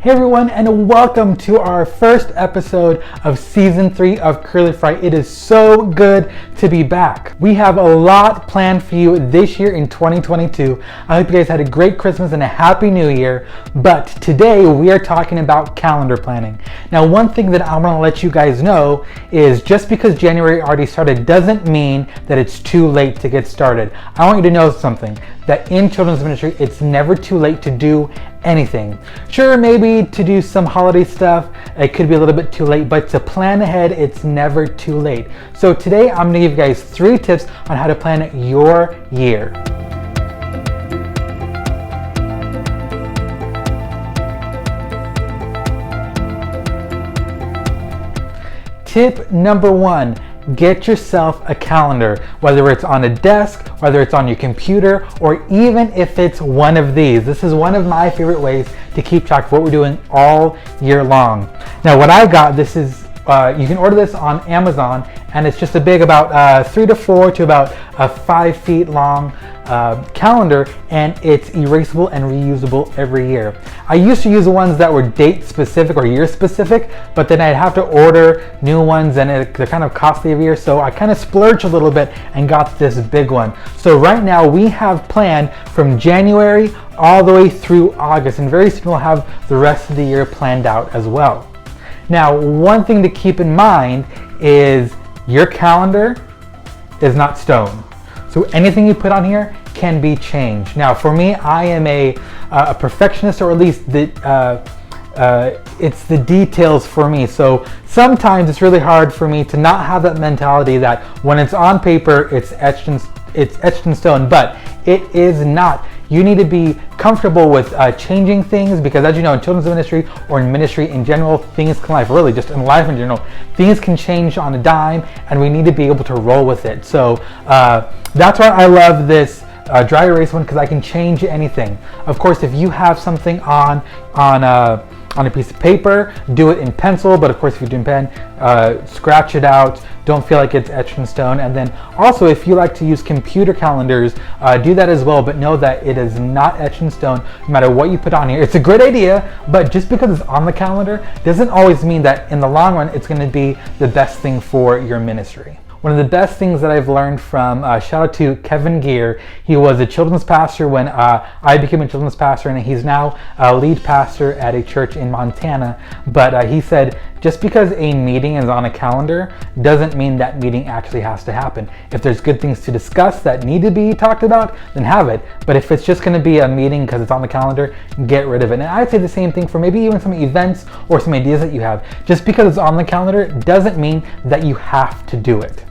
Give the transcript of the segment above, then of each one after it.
Hey everyone, and welcome to our first episode of season 3 of Curly Fry. It is so good to be back. We have a lot planned for you this year in 2022. I hope you guys had a great Christmas and a happy new year. But today we are talking about calendar planning. Now, one thing that I want to let you guys know is just because January already started doesn't mean that it's too late to get started. I want you to know something, that in children's ministry, it's never too late to do anything. Sure, maybe to do some holiday stuff, it could be a little bit too late, but to plan ahead, it's never too late. So today I'm gonna give you guys 3 tips on how to plan your year. Tip number 1. Get yourself a calendar, whether it's on a desk, whether it's on your computer, or even if it's one of these. This is one of my favorite ways to keep track of what we're doing all year long. Now, what I got, this is, you can order this on Amazon, and it's just a big about 3 to 4 to about 5 feet long calendar, and it's erasable and reusable every year. I used to use the ones that were date specific or year specific, but then I'd have to order new ones and they're kind of costly every year, so I kind of splurged a little bit and got this big one. So right now we have planned from January all the way through August, and very soon we'll have the rest of the year planned out as well. Now, one thing to keep in mind is your calendar is not stone. So anything you put on here can be changed. Now, for me, I am a perfectionist, or at least it's the details for me. So sometimes it's really hard for me to not have that mentality that when it's on paper, it's etched in stone, but it is not. You need to be comfortable with changing things, because as you know, in children's ministry or in ministry in general, things can life, really just in life in general, things can change on a dime, and we need to be able to roll with it. So that's why I love this dry erase one, because I can change anything. Of course, if you have something on a piece of paper, do it in pencil, but of course if you're doing pen, scratch it out. Don't feel like it's etched in stone. And then also, if you like to use computer calendars, do that as well, but know that it is not etched in stone no matter what you put on here. It's a good idea, but just because it's on the calendar doesn't always mean that in the long run it's going to be the best thing for your ministry. One of the best things that I've learned from, shout out to Kevin Gear. He was a children's pastor when I became a children's pastor, and he's now a lead pastor at a church in Montana. But he said, just because a meeting is on a calendar doesn't mean that meeting actually has to happen. If there's good things to discuss that need to be talked about, then have it. But if it's just going to be a meeting because it's on the calendar, get rid of it. And I'd say the same thing for maybe even some events or some ideas that you have. Just because it's on the calendar doesn't mean that you have to do it.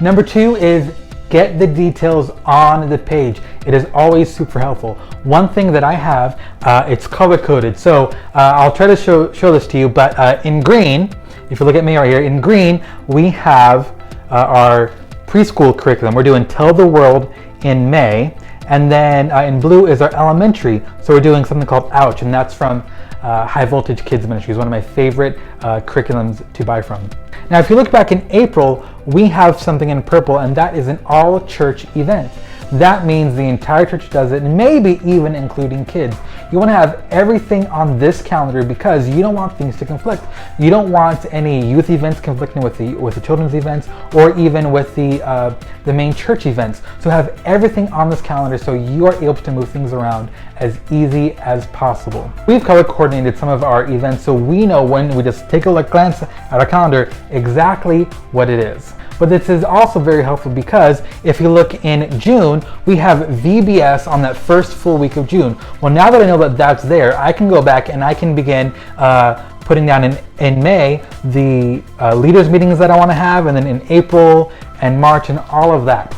Number 2 is get the details on the page. It is always super helpful. One thing that I have, it's color coded. So I'll try to show this to you, but in green, if you look at me right here, in green, we have our preschool curriculum. We're doing Tell the World in May. And then in blue is our elementary. So we're doing something called Ouch, and that's from High Voltage Kids Ministry. It's one of my favorite curriculums to buy from. Now, if you look back in April, we have something in purple, and that is an all-church event. That means the entire church does it, and maybe even including kids. You want to have everything on this calendar because you don't want things to conflict. You don't want any youth events conflicting with the children's events, or even with the main church events. So have everything on this calendar so you are able to move things around as easy as possible. We've color coordinated some of our events, so we know when we just take a glance at our calendar exactly what it is. But this is also very helpful because if you look in June, we have VBS on that first full week of June. Well, now that I know that that's there, I can go back and I can begin putting down in May the leaders meetings that I want to have, and then in April and March and all of that.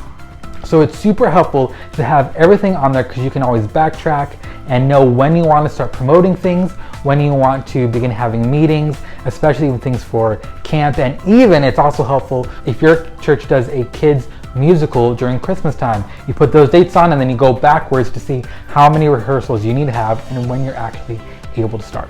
So it's super helpful to have everything on there because you can always backtrack and know when you want to start promoting things, when you want to begin having meetings, especially with things for camp. And even it's also helpful if your church does a kids musical during Christmas time. You put those dates on and then you go backwards to see how many rehearsals you need to have and when you're actually able to start.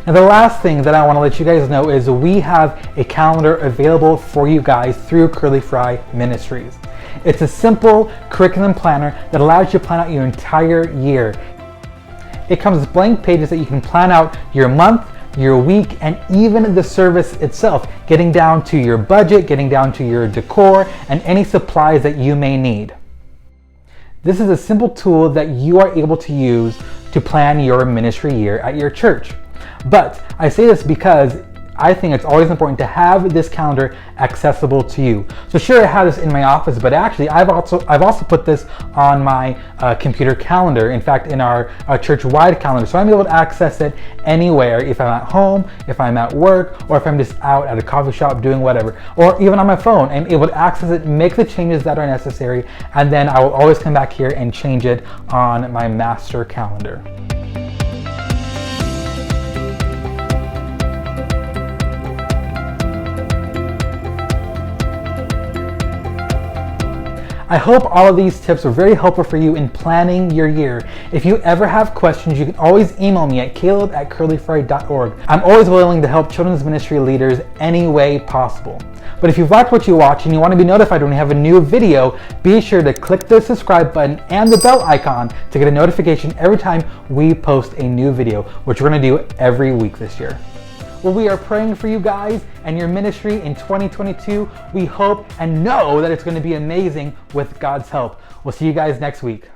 Now the last thing that I want to let you guys know is we have a calendar available for you guys through Curly Fry Ministries. It's a simple curriculum planner that allows you to plan out your entire year. It comes with blank pages that you can plan out your month, your week, and even the service itself, getting down to your budget, getting down to your decor, and any supplies that you may need. This is a simple tool that you are able to use to plan your ministry year at your church. But I say this because I think it's always important to have this calendar accessible to you. So sure, I have this in my office, but actually I've also put this on my computer calendar. In fact, in our church-wide calendar. So I'm able to access it anywhere, if I'm at home, if I'm at work, or if I'm just out at a coffee shop doing whatever. Or even on my phone, I'm able to access it, make the changes that are necessary, and then I will always come back here and change it on my master calendar. I hope all of these tips are very helpful for you in planning your year. If you ever have questions, you can always email me at caleb@curlyfry.org. I'm always willing to help children's ministry leaders any way possible. But if you've liked what you watch and you want to be notified when we have a new video, be sure to click the subscribe button and the bell icon to get a notification every time we post a new video, which we're going to do every week this year. Well, we are praying for you guys and your ministry in 2022. We hope and know that it's going to be amazing with God's help. We'll see you guys next week.